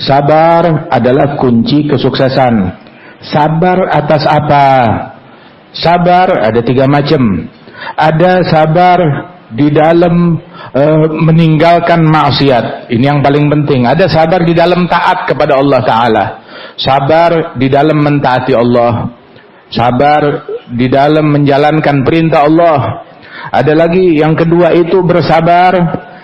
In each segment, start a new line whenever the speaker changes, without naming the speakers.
Sabar adalah kunci kesuksesan. Sabar atas apa? Sabar ada 3 macam. Ada sabar di dalam meninggalkan maksiat. Ini yang paling penting. Ada sabar di dalam taat kepada Allah Ta'ala. Sabar di dalam mentaati Allah. Sabar di dalam menjalankan perintah Allah. Ada lagi yang kedua itu bersabar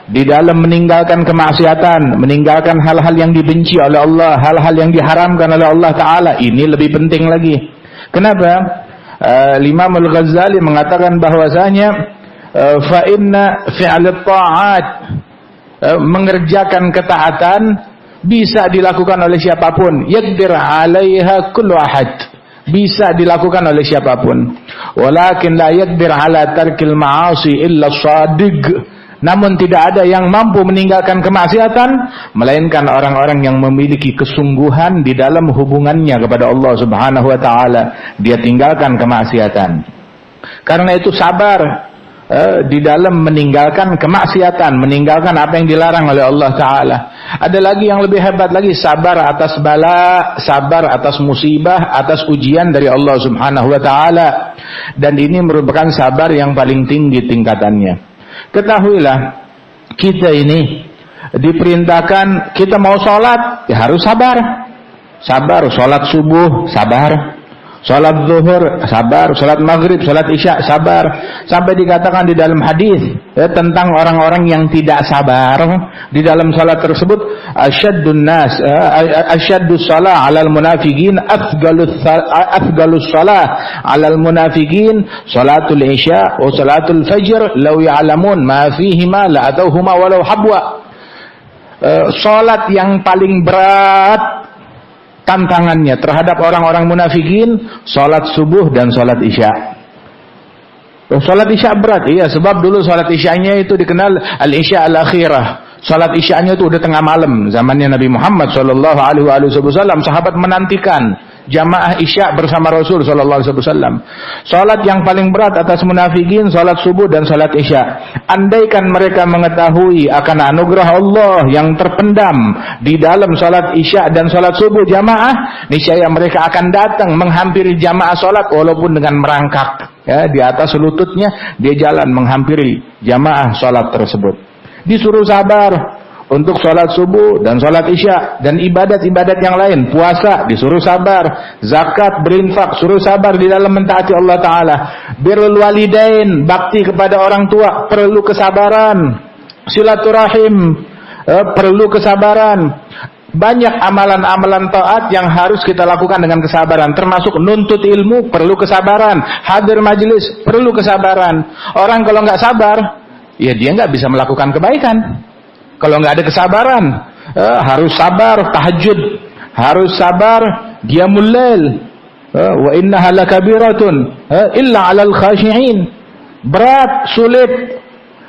di dalam meninggalkan kemaksiatan, meninggalkan hal-hal yang dibenci oleh Allah, hal-hal yang diharamkan oleh Allah Ta'ala. Ini lebih penting lagi. Kenapa? Imam Al-Ghazali mengatakan bahwasanya fa inna fi'l ta'at, mengerjakan ketaatan bisa dilakukan oleh siapapun, yaqdir 'alaiha kullu ahad, bisa dilakukan oleh siapapun. Walakin la yaqdir 'ala tarkil ma'asi illa shadiq. Namun tidak ada yang mampu meninggalkan kemaksiatan melainkan orang-orang yang memiliki kesungguhan di dalam hubungannya kepada Allah Subhanahu wa taala. Dia tinggalkan kemaksiatan. Karena itu sabar di dalam meninggalkan kemaksiatan, meninggalkan apa yang dilarang oleh Allah Ta'ala. Ada lagi yang lebih hebat lagi, sabar atas bala, sabar atas musibah, atas ujian dari Allah Subhanahu wa Ta'ala. Dan ini merupakan sabar yang paling tinggi tingkatannya. Ketahuilah, kita ini diperintahkan, kita mau sholat ya harus sabar. Sabar, sholat subuh sabar, sholat zuhur sabar, sholat maghrib, sholat isya sabar. Sampai dikatakan di dalam hadis tentang orang-orang yang tidak sabar di dalam sholat tersebut, asyaddus salah alal munafiqin, afgalus salah alal munafiqin sholatul isya wa sholatul fajr law ya'lamun ma fihima la atauhuma walau habwa. Sholat yang paling berat tantangannya terhadap orang-orang munafikin, sholat subuh dan sholat isya. Sholat isya berat, iya, sebab dulu sholat isyanya itu dikenal al-isya al-akhirah. Sholat isyanya itu udah tengah malam, zamannya Nabi Muhammad SAW. Sahabat menantikan jamaah isya bersama Rasul SAW. Sholat yang paling berat atas munafikin, sholat subuh dan sholat isya. Andaikan mereka mengetahui akan anugerah Allah yang terpendam di dalam sholat isya dan sholat subuh jamaah, niscaya mereka akan datang menghampiri jamaah sholat walaupun dengan merangkak, ya, di atas lututnya dia jalan menghampiri jamaah sholat tersebut. Disuruh sabar untuk sholat subuh dan sholat isya dan ibadat-ibadat yang lain. Puasa disuruh sabar, zakat, berinfak suruh sabar di dalam mentaati Allah Ta'ala. Birrul walidain, bakti kepada orang tua perlu kesabaran. Silaturahim perlu kesabaran. Banyak amalan-amalan taat yang harus kita lakukan dengan kesabaran, termasuk nuntut ilmu perlu kesabaran, hadir majelis perlu kesabaran. Orang kalau nggak sabar, ya dia nggak bisa melakukan kebaikan. Kalau nggak ada kesabaran, harus sabar tahajud, harus sabar qiyamul lail, wa innaha lakabiratun illa 'alal khashi'in. Berat, sulit.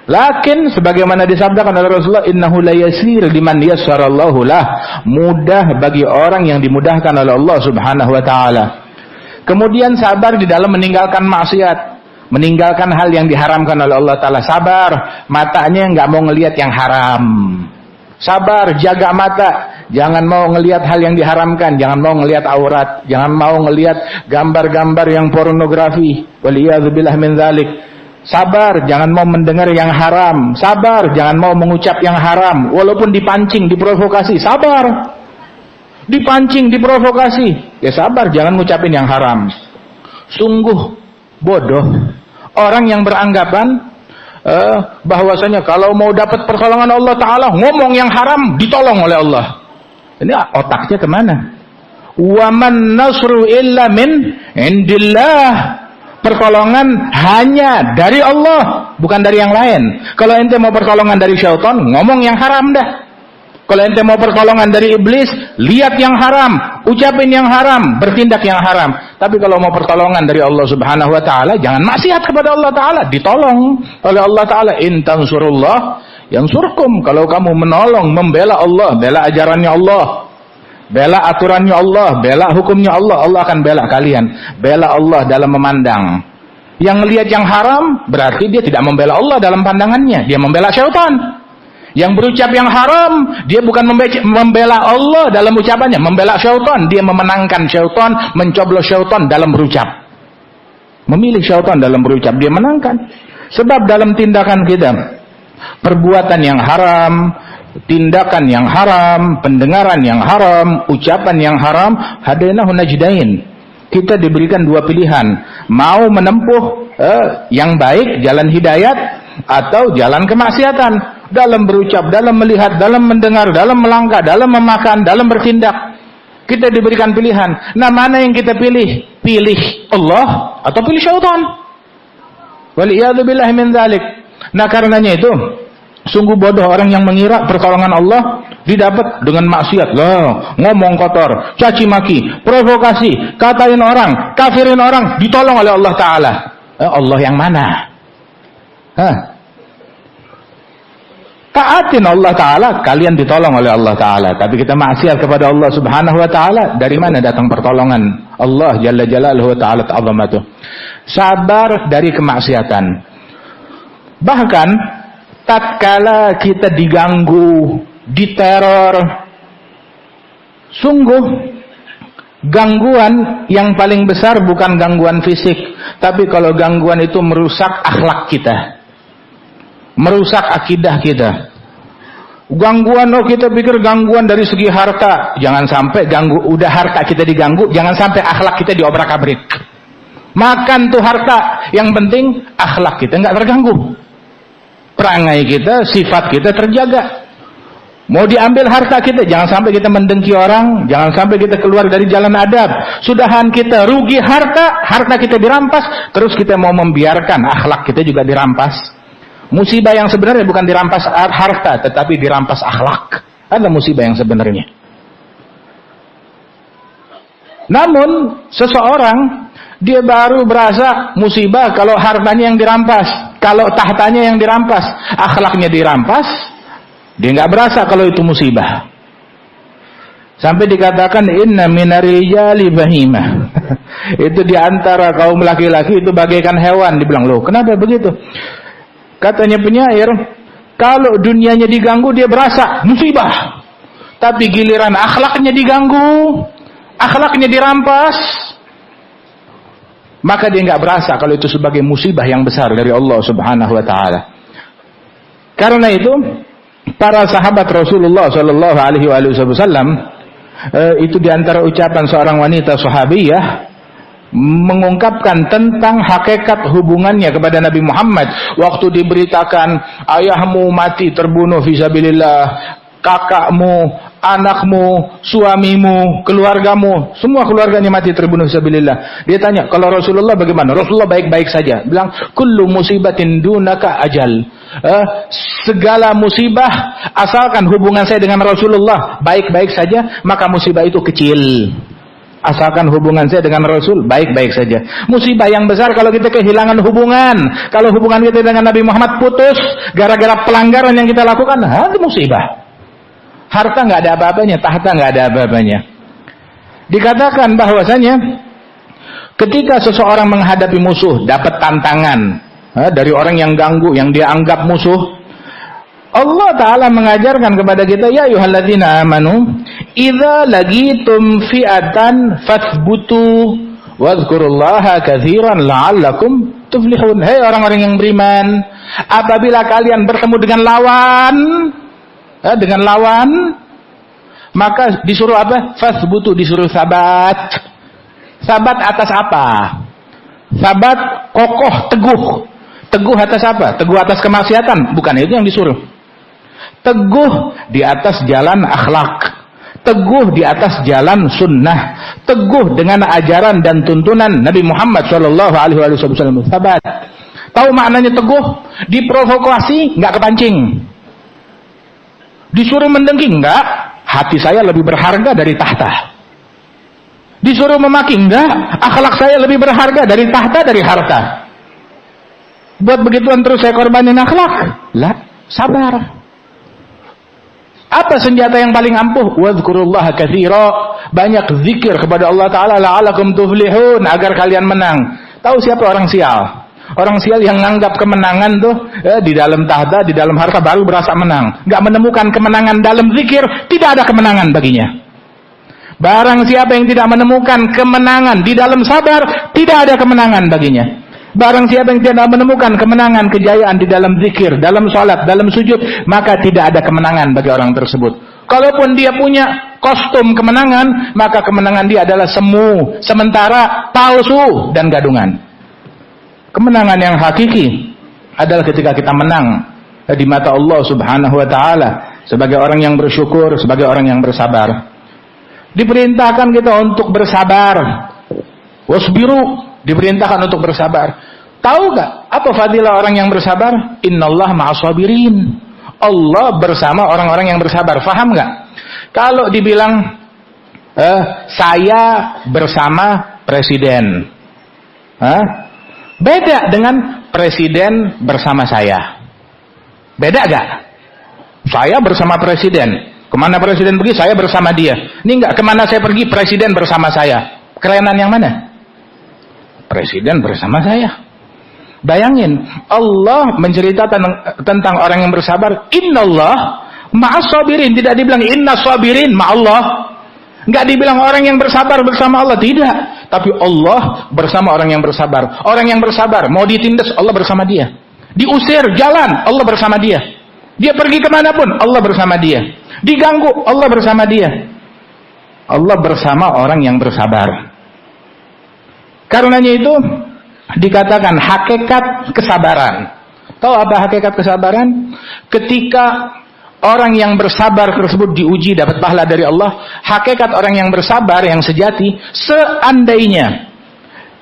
Lakin sebagaimana disabdakan oleh Rasulullah, innahu layasir liman yassarallahu lah. Mudah bagi orang yang dimudahkan oleh Allah Subhanahu wa taala. Kemudian sabar di dalam meninggalkan maksiat, meninggalkan hal yang diharamkan oleh Allah Ta'ala. Sabar, matanya nggak mau ngelihat yang haram. Sabar, jaga mata, jangan mau ngelihat hal yang diharamkan, jangan mau ngelihat aurat, jangan mau ngelihat gambar-gambar yang pornografi. Waliyadzubillah min dzalik. Sabar, jangan mau mendengar yang haram. Sabar, jangan mau mengucap yang haram, walaupun dipancing, diprovokasi. Sabar, dipancing, diprovokasi, ya sabar, jangan ngucapin yang haram. Sungguh bodoh orang yang beranggapan bahwasanya kalau mau dapat pertolongan Allah Ta'ala, ngomong yang haram ditolong oleh Allah. Ini otaknya kemana? Wa man nasru illa min indillah. Pertolongan hanya dari Allah, bukan dari yang lain. Kalau ente mau pertolongan dari syaitan, ngomong yang haram dah. Kalau ente mau pertolongan dari iblis, lihat yang haram, ucapin yang haram, bertindak yang haram. Tapi kalau mau pertolongan dari Allah Subhanahu wa taala, jangan maksiat kepada Allah Ta'ala, ditolong oleh Allah Ta'ala. In tansurullah yansurkum. Kalau kamu menolong, membela Allah, bela ajarannya Allah, bela aturannya Allah, bela hukumnya Allah, Allah akan bela kalian. Bela Allah dalam memandang. Yang lihat yang haram, berarti dia tidak membela Allah dalam pandangannya, dia membela syaitan. Yang berucap yang haram, dia bukan membela Allah dalam ucapannya, membela syaitan. Dia memenangkan syaitan, mencoblos syaitan dalam berucap. Memilih syaitan dalam berucap, dia menangkan. Sebab dalam tindakan kita, perbuatan yang haram, tindakan yang haram, pendengaran yang haram, ucapan yang haram, hadainahu najdain. Kita diberikan dua pilihan, mau menempuh yang baik, jalan hidayat, atau jalan kemaksiatan. Dalam berucap, dalam melihat, dalam mendengar, dalam melangkah, dalam memakan, dalam bertindak, kita diberikan pilihan. Nah, mana yang kita pilih? Pilih Allah atau pilih syaitan? Waliyadzubillahi min dzalik. Nah, karenanya itu sungguh bodoh orang yang mengira pertolongan Allah didapat dengan maksiat. Loh, ngomong kotor, caci maki, provokasi, katain orang, kafirin orang, ditolong oleh Allah Ta'ala. Allah yang mana? Taatin Allah Ta'ala, kalian ditolong oleh Allah Ta'ala. Tapi kita maksiat kepada Allah Subhanahu Wa Ta'ala. Dari mana datang pertolongan Allah Jalla Jalaluhu Ta'ala Ta'azamatuh? Sabar dari kemaksiatan. Bahkan tatkala kita diganggu, diteror, sungguh gangguan yang paling besar bukan gangguan fisik, tapi kalau gangguan itu merusak akhlak kita, merusak akidah kita. Gangguan, kita pikir gangguan dari segi harta, jangan sampai udah harta kita diganggu, jangan sampai akhlak kita diobrak-abrik. Makan tuh harta, yang penting akhlak kita nggak terganggu, perangai kita, sifat kita terjaga. Mau diambil harta kita, jangan sampai kita mendengki orang, jangan sampai kita keluar dari jalan adab. Sudahan kita rugi harta kita dirampas, terus kita mau membiarkan akhlak kita juga dirampas. Musibah yang sebenarnya bukan dirampas harta, tetapi dirampas akhlak. Ada musibah yang sebenarnya. Namun seseorang, dia baru berasa musibah kalau hartanya yang dirampas, kalau tahtanya yang dirampas, akhlaknya dirampas, dia nggak berasa kalau itu musibah. Sampai dikatakan inna minarijali bahimah. Itu diantara kaum laki-laki itu bagaikan hewan. Dibilang, loh kenapa begitu? Katanya penyair, kalau dunianya diganggu dia berasa musibah, tapi giliran akhlaknya diganggu, akhlaknya dirampas, maka dia nggak berasa kalau itu sebagai musibah yang besar dari Allah Subhanahu Wa Taala. Karena itu para sahabat Rasulullah Shallallahu Alaihi Wasallam itu diantara ucapan seorang wanita sahabiyah mengungkapkan tentang hakikat hubungannya kepada Nabi Muhammad waktu diberitakan ayahmu mati terbunuh fisabilillah, kakakmu, anakmu, suamimu, keluargamu, semua keluarganya mati terbunuh fisabilillah. Dia tanya, kalau Rasulullah bagaimana? Rasulullah baik-baik saja. Bilang, kullu musibatin dunaka ajal. Segala musibah asalkan hubungan saya dengan Rasulullah baik-baik saja, maka musibah itu kecil. Asalkan hubungan saya dengan Rasul baik-baik saja. Musibah yang besar kalau kita kehilangan hubungan. Kalau hubungan kita dengan Nabi Muhammad putus gara-gara pelanggaran yang kita lakukan, itu musibah. Harta nggak ada apa-apanya, tahta nggak ada apa-apanya. Dikatakan bahwasanya ketika seseorang menghadapi musuh, dapat tantangan dari orang yang ganggu, yang dia anggap musuh, Allah Ta'ala mengajarkan kepada kita, ya ayyuhalladzina amanu, idza lagitum fi'atan fathbutu wadhkurullaha katsiran la'allakum tuflihun. Hei orang-orang yang beriman, apabila kalian bertemu dengan lawan, maka disuruh apa? Fathbutu, disuruh sabat. Sabat atas apa? Sabat kokoh, teguh. Teguh atas apa? Teguh atas kemaksiatan? Bukan itu yang disuruh. Teguh di atas jalan akhlak, teguh di atas jalan sunnah, teguh dengan ajaran dan tuntunan Nabi Muhammad Shallallahu Alaihi Wasallam. Sabat, tahu maknanya teguh? Diprovokasi nggak kepancing, disuruh mendengki nggak, hati saya lebih berharga dari tahta. Disuruh memaki nggak, akhlak saya lebih berharga dari tahta, dari harta. Buat begituan terus saya korbanin akhlak? Lah, sabar. Apa senjata yang paling ampuh? Wadhkurullaha katsira. Banyak zikir kepada Allah Ta'ala la'alakum tuflihun, agar kalian menang. Tahu siapa orang sial? Orang sial yang nganggap kemenangan tuh di dalam tahta, di dalam harta baru berasa menang. Gak menemukan kemenangan dalam zikir, tidak ada kemenangan baginya. Barang siapa yang tidak menemukan kemenangan di dalam sabar, tidak ada kemenangan baginya. Barang siapa yang tidak menemukan kemenangan, kejayaan di dalam zikir, dalam salat, dalam sujud, maka tidak ada kemenangan bagi orang tersebut. Kalaupun dia punya kostum kemenangan, maka kemenangan dia adalah semu, sementara, palsu, dan gadungan. Kemenangan yang hakiki adalah ketika kita menang di mata Allah Subhanahu wa Ta'ala, sebagai orang yang bersyukur, sebagai orang yang bersabar. Diperintahkan kita untuk bersabar. Wasbiru, diperintahkan untuk bersabar. Tahu gak apa fadilah orang yang bersabar? Innallaha ma'as-sabirin. Allah bersama orang-orang yang bersabar. Faham gak? Kalau dibilang saya bersama presiden, beda dengan presiden bersama saya. Beda gak? Saya bersama presiden. Kemana presiden pergi, saya bersama dia. Ini enggak, kemana saya pergi, presiden bersama saya. Kerenan yang mana? Presiden bersama saya. Bayangin, Allah menceritakan tentang orang yang bersabar. Innallah ma'as sabirin. Tidak dibilang inna sabirin ma'allah. Enggak dibilang orang yang bersabar bersama Allah. Tidak. Tapi Allah bersama orang yang bersabar. Orang yang bersabar, mau ditindas, Allah bersama dia. Diusir, jalan, Allah bersama dia. Dia pergi kemanapun, Allah bersama dia. Diganggu, Allah bersama dia. Allah bersama orang yang bersabar. Karenanya itu dikatakan hakikat kesabaran. Tahu apa hakikat kesabaran? Ketika orang yang bersabar tersebut diuji dapat pahala dari Allah. Hakikat orang yang bersabar yang sejati, seandainya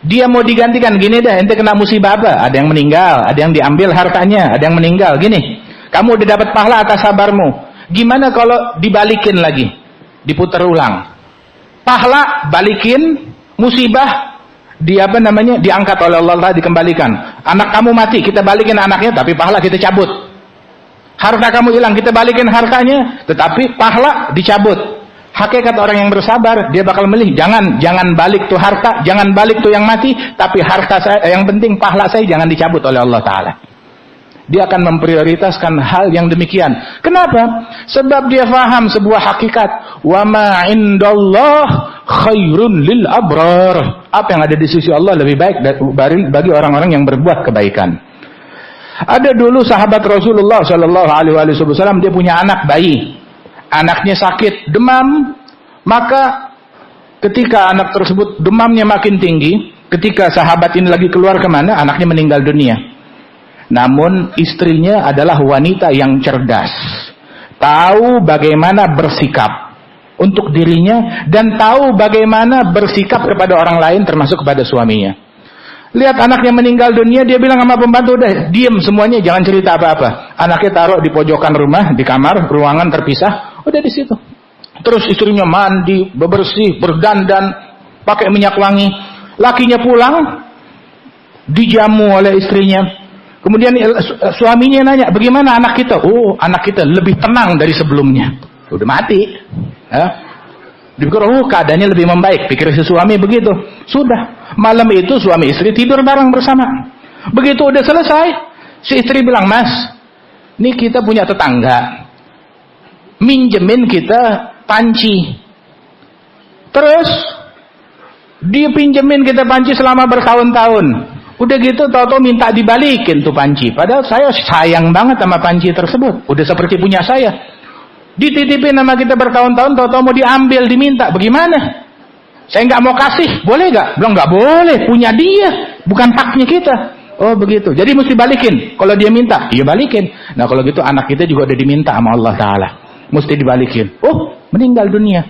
dia mau digantikan, gini dah, ente kena musibah apa? Ada yang meninggal, ada yang diambil hartanya, ada yang meninggal, gini. Kamu udah dapat pahala atas sabarmu. Gimana kalau dibalikin lagi? Diputar ulang. Pahala balikin, musibah diangkat oleh Allah, dikembalikan. Anak kamu mati, kita balikin anaknya, tapi pahala kita cabut. Harta kamu hilang, kita balikin hartanya, tetapi pahala dicabut. Hakikat orang yang bersabar, dia bakal milih, jangan balik tuh harta, jangan balik tuh yang mati, tapi harta saya, yang penting pahala saya jangan dicabut oleh Allah Ta'ala. Dia akan memprioritaskan hal yang demikian. Kenapa? Sebab dia faham sebuah hakikat. Wa ma indallah khairun lil abrar. Apa yang ada di sisi Allah lebih baik bagi orang-orang yang berbuat kebaikan. Ada dulu sahabat Rasulullah Shallallahu Alaihi Wasallam, dia punya anak bayi. Anaknya sakit, demam. Maka ketika anak tersebut demamnya makin tinggi, ketika sahabat ini lagi keluar kemana, anaknya meninggal dunia. Namun istrinya adalah wanita yang cerdas, tahu bagaimana bersikap untuk dirinya dan tahu bagaimana bersikap kepada orang lain termasuk kepada suaminya. Lihat anaknya meninggal dunia, dia bilang sama pembantu, udah diem semuanya, jangan cerita apa-apa. Anaknya taruh di pojokan rumah, di kamar, ruangan terpisah, udah di situ. Terus istrinya mandi, bebersih, berdandan, pakai minyak wangi. Lakinya pulang, dijamu oleh istrinya. Kemudian suaminya nanya, bagaimana anak kita? Oh, anak kita lebih tenang dari sebelumnya. Udah mati. Ya. Dipikir, oh keadaannya lebih membaik. Pikir si suami begitu. Sudah. Malam itu suami istri tidur bareng bersama. Begitu udah selesai, si istri bilang, Mas, ini kita punya tetangga. Minjemin kita panci. Terus, dia pinjemin kita panci selama bertahun-tahun. Udah gitu tau-tau minta dibalikin tuh panci. Padahal saya sayang banget sama panci tersebut. Udah seperti punya saya. Dititipin sama kita bertahun-tahun, tau-tau mau diambil, diminta. Bagaimana? Saya nggak mau kasih. Boleh nggak? Bilang nggak boleh. Punya dia. Bukan haknya kita. Oh begitu. Jadi mesti balikin. Kalau dia minta, iya balikin. Nah kalau gitu anak kita juga udah diminta sama Allah Ta'ala. Mesti dibalikin. Oh meninggal dunia.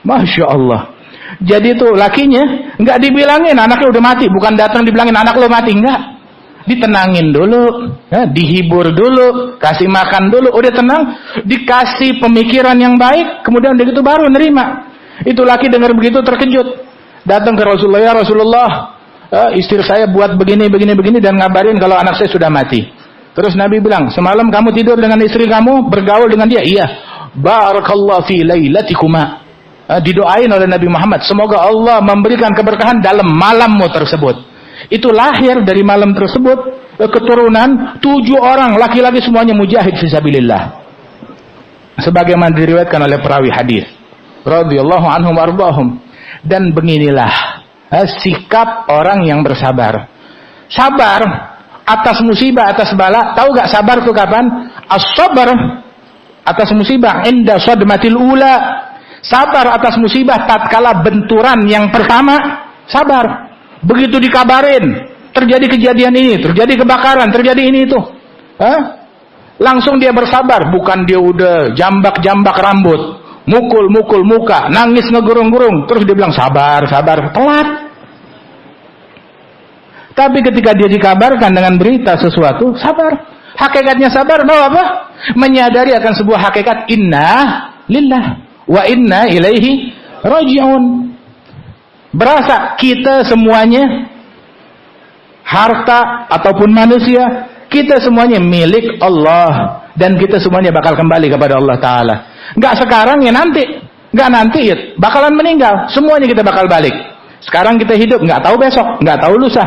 Masya Allah. Jadi tuh lakinya nggak dibilangin anaknya udah mati, bukan datang dibilangin anak lo mati, enggak. Ditenangin dulu, ya, dihibur dulu, kasih makan dulu, udah tenang, dikasih pemikiran yang baik, kemudian udah gitu baru nerima. Itu laki dengar begitu terkejut, datang ke Rasulullah, ya Rasulullah, istri saya buat begini dan ngabarin kalau anak saya sudah mati. Terus Nabi bilang, semalam kamu tidur dengan istri kamu, bergaul dengan dia? Iya. barakallahu fi lailatikuma. Didoain oleh Nabi Muhammad, semoga Allah memberikan keberkahan dalam malammu tersebut. Itu lahir dari malam tersebut keturunan 7 orang laki-laki semuanya mujahid fisabilillah. Sebagaimana diriwayatkan oleh perawi hadis radhiyallahu anhum warḍahum. Dan beginilah sikap orang yang bersabar. Sabar atas musibah, atas bala. Tahu gak sabar itu kapan? As-sabar atas musibah inda sadmatil ula. Sabar atas musibah tatkala benturan yang pertama. Sabar. Begitu dikabarin terjadi kejadian ini, terjadi kebakaran, terjadi ini itu, langsung dia bersabar. Bukan dia udah jambak-jambak rambut, mukul-mukul muka, nangis ngegurung-gurung, terus dia bilang sabar, sabar. Telat. Tapi ketika dia dikabarkan dengan berita sesuatu, sabar. Hakikatnya sabar, tahu apa? Menyadari akan sebuah hakikat, inna lillah wa inna ilaihi raji'un. Berasa kita semuanya, harta ataupun manusia, kita semuanya milik Allah. Dan kita semuanya bakal kembali kepada Allah Ta'ala. Gak sekarang ya nanti. Gak nanti ya bakalan meninggal. Semuanya kita bakal balik. Sekarang kita hidup, gak tahu besok, gak tahu lusa.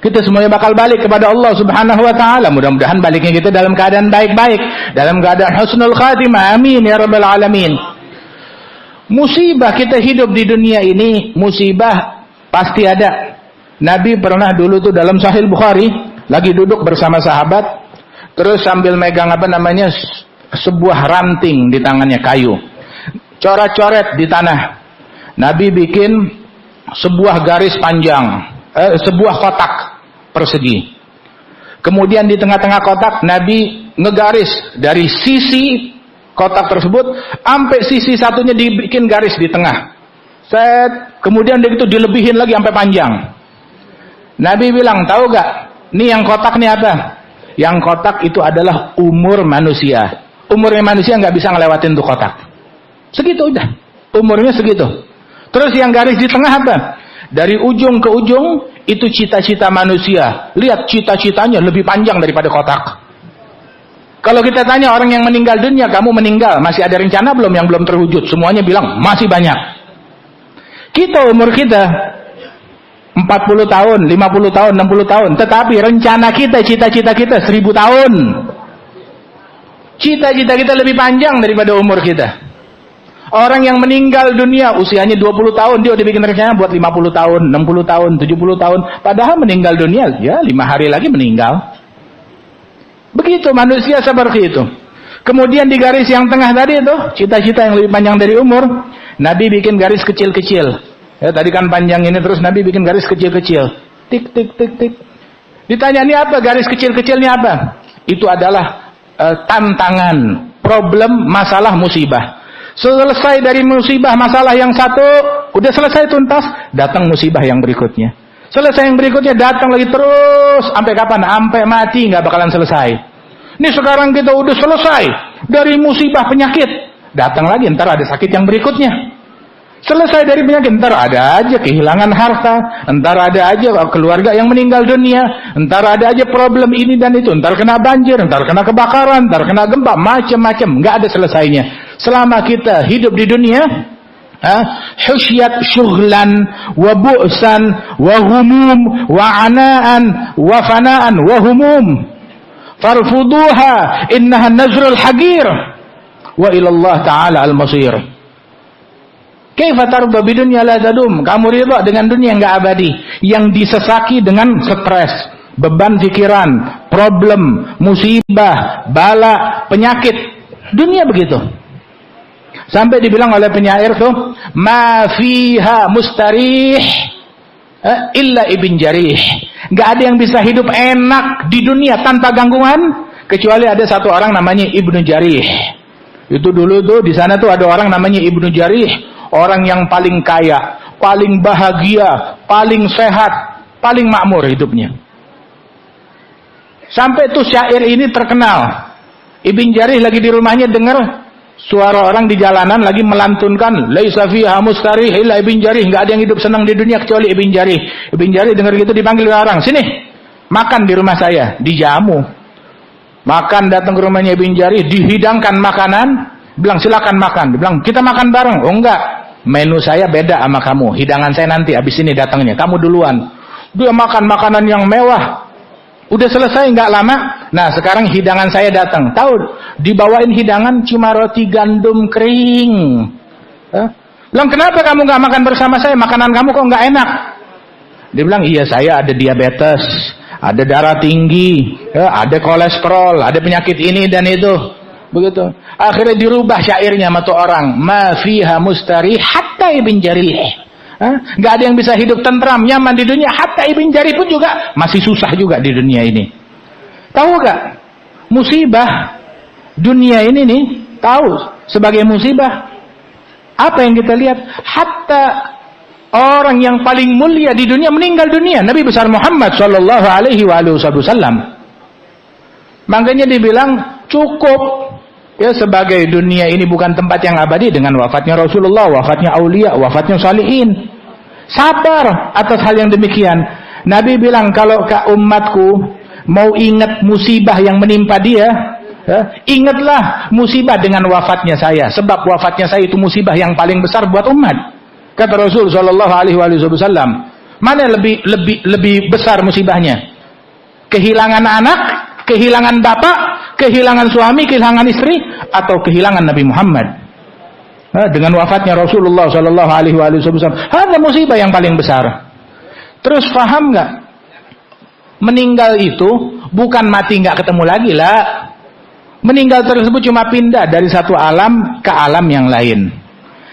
Kita semuanya bakal balik kepada Allah Subhanahu wa Ta'ala. Mudah-mudahan baliknya kita dalam keadaan baik-baik, dalam keadaan husnul khatimah. Amin ya rabbal alamin. Musibah kita hidup di dunia ini, musibah pasti ada. Nabi pernah dulu tuh dalam Sahih Bukhari, lagi duduk bersama sahabat, terus sambil megang sebuah ranting di tangannya, kayu, coret-coret di tanah. Nabi bikin sebuah garis panjang, sebuah kotak persegi. Kemudian di tengah-tengah kotak Nabi ngegaris dari sisi kotak tersebut sampai sisi satunya dibikin garis di tengah. Kemudian begitu dilebihin lagi sampai panjang. Nabi bilang, tahu gak? Nih yang kotak nih apa? Yang kotak itu adalah umur manusia. Umurnya manusia nggak bisa ngelewatin tuh kotak. Segitu udah. Umurnya segitu. Terus yang garis di tengah apa? Dari ujung ke ujung itu cita-cita manusia. Lihat cita-citanya lebih panjang daripada kotak. Kalau kita tanya orang yang meninggal dunia, kamu meninggal, masih ada rencana belum yang belum terwujud? Semuanya bilang, masih banyak. Kita umur kita 40 tahun, 50 tahun, 60 tahun. Tetapi rencana kita, cita-cita kita 1000 tahun. Cita-cita kita lebih panjang daripada umur kita. Orang yang meninggal dunia usianya 20 tahun, dia udah bikin rencana buat 50 tahun, 60 tahun, 70 tahun. Padahal meninggal dunia, ya 5 hari lagi meninggal. Begitu manusia seperti itu. Kemudian di garis yang tengah tadi itu, cita-cita yang lebih panjang dari umur, Nabi bikin garis kecil-kecil. Ya, tadi kan panjang ini, terus Nabi bikin garis kecil-kecil. Tik, tik, tik, tik. Ditanya, ini apa? Garis kecil-kecilnya apa? Itu adalah tantangan, problem, masalah, musibah. Selesai dari musibah, masalah yang satu, udah selesai tuntas, datang musibah yang berikutnya. Selesai yang berikutnya, datang lagi terus. Sampai kapan? Sampai mati nggak bakalan selesai. Ini sekarang kita udah selesai dari musibah penyakit. Datang lagi, ntar ada sakit yang berikutnya. Selesai dari penyakit, ntar ada aja kehilangan harta. Ntar ada aja keluarga yang meninggal dunia. Ntar ada aja problem ini dan itu. Ntar kena banjir, ntar kena kebakaran, ntar kena gempa. Macam-macam. Nggak ada selesainya. Selama kita hidup di dunia, husyat syughlan wa bu'san wa humum wa anaan wa fanaan wa humum farfuduha innaha nazrul hagir wa ilallah ta'ala al-masir. Kaifa tarda bidunya la tadum? Kamu ridha dengan dunia yang enggak abadi, yang disesaki dengan stres, beban pikiran, problem, musibah, bala, penyakit. Dunia begitu. Sampai dibilang oleh penyair tuh, ma fiha mustarih illa ibn jarih. Gak ada yang bisa hidup enak di dunia tanpa gangguan kecuali ada satu orang namanya Ibnu Jarih. Itu dulu tuh di sana tuh ada orang namanya Ibnu Jarih, orang yang paling kaya, paling bahagia, paling sehat, paling makmur hidupnya. Sampai tuh syair ini terkenal. Ibn Jarih lagi di rumahnya dengar suara orang di jalanan lagi melantunkan laisa fiha mustarih illa ibn jarih, enggak ada yang hidup senang di dunia kecuali ibn jarih. Ibn Jarih dengar gitu dipanggil orang, sini makan di rumah saya, dijamu. Makan, datang ke rumahnya Ibn Jarir, dihidangkan makanan, bilang silakan makan. Dia bilang kita makan bareng. Oh enggak, menu saya beda sama kamu. Hidangan saya nanti habis ini datangnya. Kamu duluan. Dia makan makanan yang mewah. Udah selesai nggak lama. Nah sekarang hidangan saya datang. Tahu? Dibawain hidangan cuma roti gandum kering. Bilang kenapa kamu nggak makan bersama saya? Makanan kamu kok nggak enak? Dia bilang iya saya ada diabetes, ada darah tinggi, ada kolesterol, ada penyakit ini dan itu. Begitu. Akhirnya dirubah syairnya sama tuh orang. Ma fiha mustari hatta Ibn Jarir. Nggak ada yang bisa hidup tentram, nyaman di dunia. Hatta Ibn Jarir pun juga masih susah juga di dunia ini. Tahu gak? Musibah dunia ini nih, tahu sebagai musibah. Apa yang kita lihat? Hatta orang yang paling mulia di dunia meninggal dunia. Nabi besar Muhammad sallallahu alaihi wasallam. Makanya dibilang cukup. Ya sebagai dunia ini bukan tempat yang abadi dengan wafatnya Rasulullah, wafatnya aulia, wafatnya salihin. Sabar atas hal yang demikian. Nabi bilang kalau ke umatku mau ingat musibah yang menimpa dia, ingatlah musibah dengan wafatnya saya. Sebab wafatnya saya itu musibah yang paling besar buat umat. Kata Rasul sallallahu alaihi wasallam. Mana lebih besar musibahnya? Kehilangan anak, kehilangan bapak, kehilangan suami, kehilangan istri, atau kehilangan Nabi Muhammad. Dengan wafatnya Rasulullah sallallahu alaihi wasallam, ada musibah yang paling besar. Terus paham nggak? Meninggal itu bukan mati nggak ketemu lagi lah. Meninggal tersebut cuma pindah dari satu alam ke alam yang lain.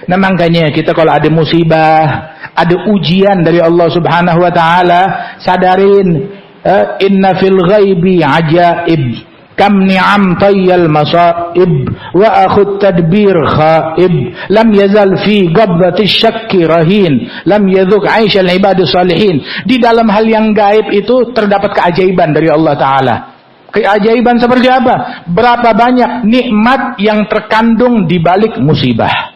Nah makanya kita kalau ada musibah, ada ujian dari Allah Subhanahu wa taala, sadarin inna fil ghaibi ajaib. Kam ni'am tayyal masaib wa akhut tadbir khaib lam yazal fi qabdati syakki rahin lam yadhuk 'aisha al-ibad salihin. Di dalam hal yang gaib itu terdapat keajaiban dari Allah taala. Keajaiban seperti apa? Berapa banyak nikmat yang terkandung di balik musibah.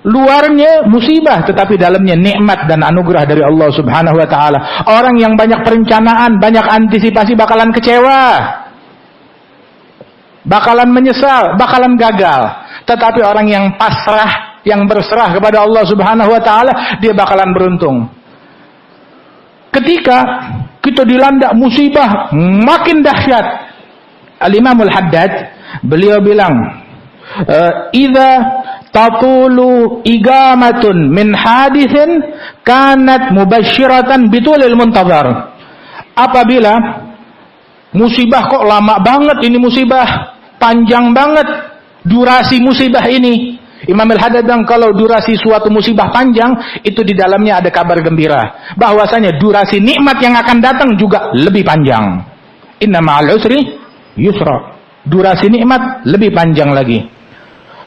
Luarnya musibah tetapi dalamnya nikmat dan anugerah dari Allah Subhanahu wa taala. Orang yang banyak perencanaan, banyak antisipasi bakalan kecewa. Bakalan menyesal, bakalan gagal. Tetapi orang yang pasrah, yang berserah kepada Allah Subhanahu wa taala, dia bakalan beruntung. Ketika kita dilanda musibah makin dahsyat, Al-Imam Al-Haddad beliau bilang, "Idza tatulu igamatun min hadithin kanat mubashiratan bitulil muntazar." Apabila musibah kok lama banget ini, musibah panjang banget durasi musibah ini, Imam Al-Haddad bilang kalau durasi suatu musibah panjang itu di dalamnya ada kabar gembira bahwasanya durasi nikmat yang akan datang juga lebih panjang. Inna ma'al usri yusra. Durasi nikmat lebih panjang lagi.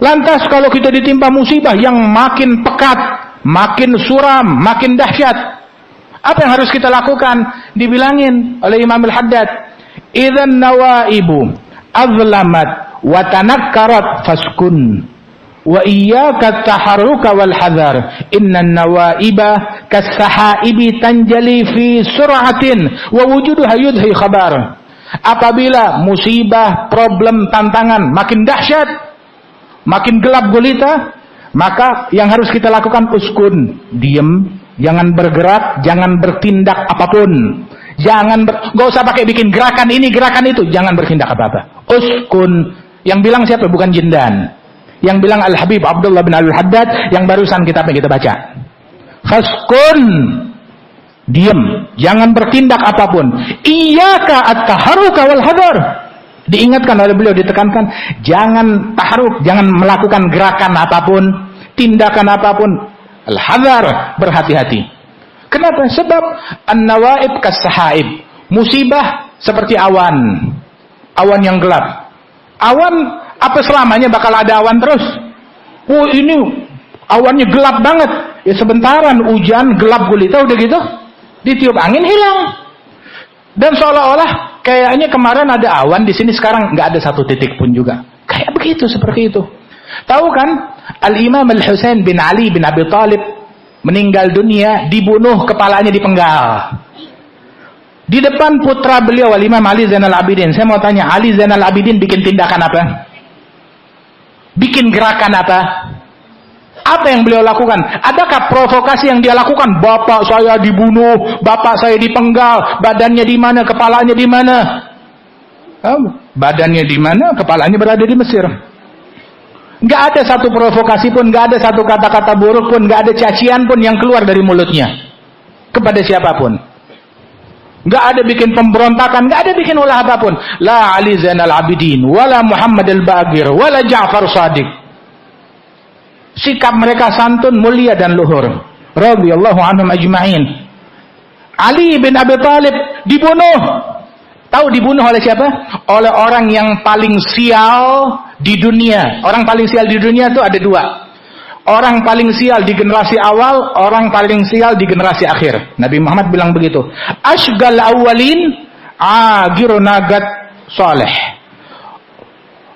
Lantas kalau kita ditimpa musibah yang makin pekat, makin suram, makin dahsyat, apa yang harus kita lakukan? Dibilangin oleh Imam Al-Haddad, idzan nawaibu azlamat wa tanakkarat faskun wa iyyaka taharruka wal hadar innan nawaiba kas-sahaibi tanjali fi sur'atin wa wujuduha yudhi khabar. Apabila musibah, problem, tantangan makin dahsyat, makin gelap gulita, maka yang harus kita lakukan uskun, diam, jangan bergerak, jangan bertindak apapun. Jangan nggak usah pakai bikin gerakan ini gerakan itu, jangan bertindak apa-apa. Uskun. Yang bilang siapa? Bukan jindan. Yang bilang Al-Habib Abdullah bin Al-Haddad yang barusan kitabnya kita baca. Faskun. Diam, jangan bertindak apapun. Iyyaka at-taharruka wal hadar. Diingatkan oleh beliau, ditekankan, jangan taharuk, jangan melakukan gerakan apapun, tindakan apapun. Al-hadar, berhati-hati. Kenapa? Sebab an-nawaib kas-sahaib. Musibah seperti awan. Awan yang gelap. Awan, apa selamanya bakal ada awan terus? Oh ini awannya gelap banget. Ya sebentaran, hujan, gelap gulita, udah gitu. Ditiup angin, hilang. Dan seolah-olah kayaknya kemarin ada awan, di sini sekarang nggak ada satu titik pun juga. Kayak begitu, seperti itu. Tahu kan? Al-Imam Al-Husain bin Ali bin Abi Thalib meninggal dunia, dibunuh, kepalanya dipenggal. Di depan putra beliau Imam Ali Zainal Abidin. Saya mau tanya, Ali Zainal Abidin bikin tindakan apa? Bikin gerakan apa? Apa yang beliau lakukan? Adakah provokasi yang dia lakukan? Bapak saya dibunuh, bapak saya dipenggal, badannya di mana, kepalanya di mana? Badannya di mana, kepalanya berada di Mesir. Nggak ada satu provokasi pun, nggak ada satu kata-kata buruk pun, nggak ada cacian pun yang keluar dari mulutnya kepada siapapun. Nggak ada bikin pemberontakan, nggak ada bikin ulah apapun. La Ali Zainal Abidin, wala Muhammad al-Baqir, wala Ja'far Shadiq. Sikap mereka santun, mulia dan luhur. Radhiyallahu anhum ajma'in. Ali bin Abi Thalib dibunuh. Tahu dibunuh oleh siapa? Oleh orang yang paling sial di dunia. Orang paling sial di dunia itu ada dua. Orang paling sial di generasi awal, orang paling sial di generasi akhir. Nabi Muhammad bilang begitu. Ashgal awwalin agiru nagat soleh.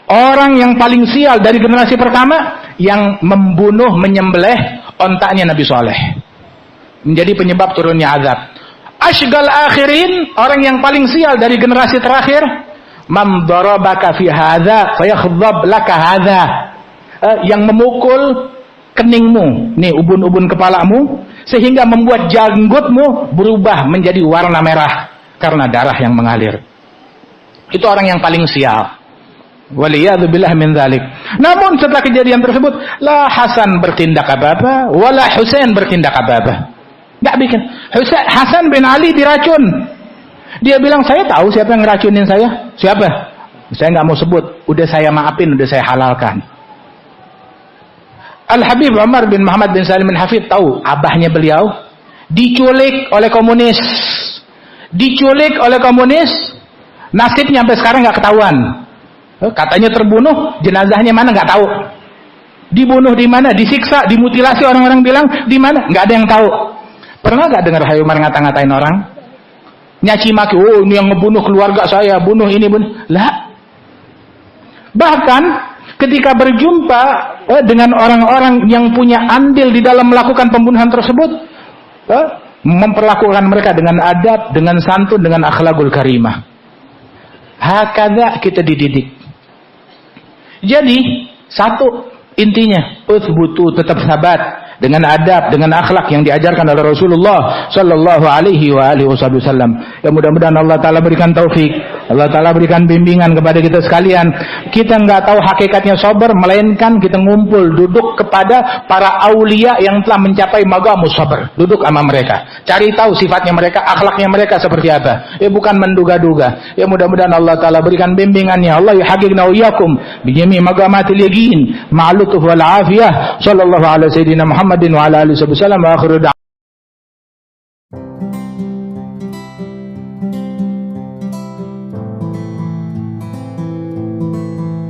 Orang yang paling sial dari generasi pertama, yang membunuh, menyembelih ontaknya Nabi Soleh, menjadi penyebab turunnya azab. Ashgal akhirin, orang yang paling sial dari generasi terakhir, man darabaka fi hadza fayakhdhab laka hadza, yang memukul keningmu, nih ubun-ubun kepalamu, sehingga membuat janggutmu berubah menjadi warna merah karena darah yang mengalir. Itu orang yang paling sial. Waliyadzubillah min dzalik. Namun setelah kejadian tersebut, la Hasan bertindak apa-apa, wala Husain bertindak apa-apa. Enggak bikin. Hasan bin Ali diracun. Dia bilang, saya tahu siapa yang ngeracunin saya. Siapa? Saya nggak mau sebut. Udah saya maafin, udah saya halalkan. Al-Habib Umar bin Muhammad bin Salim bin Hafid tahu abahnya beliau diculik oleh komunis. Diculik oleh komunis. Nasibnya sampai sekarang nggak ketahuan. Katanya terbunuh, jenazahnya mana nggak tahu. Dibunuh di mana, disiksa, dimutilasi, orang-orang bilang di mana, nggak ada yang tahu. Pernah nggak dengar Hayy Umar ngata-ngatain orang? Nyaci maki, oh ini yang ngebunuh keluarga saya, bunuh ini, bunuh. Lah. Bahkan ketika berjumpa dengan orang-orang yang punya andil di dalam melakukan pembunuhan tersebut, memperlakukan mereka dengan adab, dengan santun, dengan akhlakul karimah. Hakadha kita dididik. Jadi satu intinya, uthbutu, tetap sabat dengan adab, dengan akhlak yang diajarkan oleh Rasulullah sallallahu alaihi wa alihi wasallam. Ya mudah-mudahan Allah taala berikan taufik, Allah taala berikan bimbingan kepada kita sekalian. Kita nggak tahu hakikatnya sabar, melainkan kita ngumpul duduk kepada para aulia yang telah mencapai maqamus sabar. Duduk sama mereka, cari tahu sifatnya mereka, akhlaknya mereka seperti apa. Ya bukan menduga-duga. Ya mudah-mudahan Allah taala berikan bimbingannya. Allah yuhaqqiqna wa iyyakum bi jami' maqamatil yaqin ma'al lutf wal afiyah. Sallallahu alaihi wasallam. Muhammadin wa ala alihi wasallam wa akhiru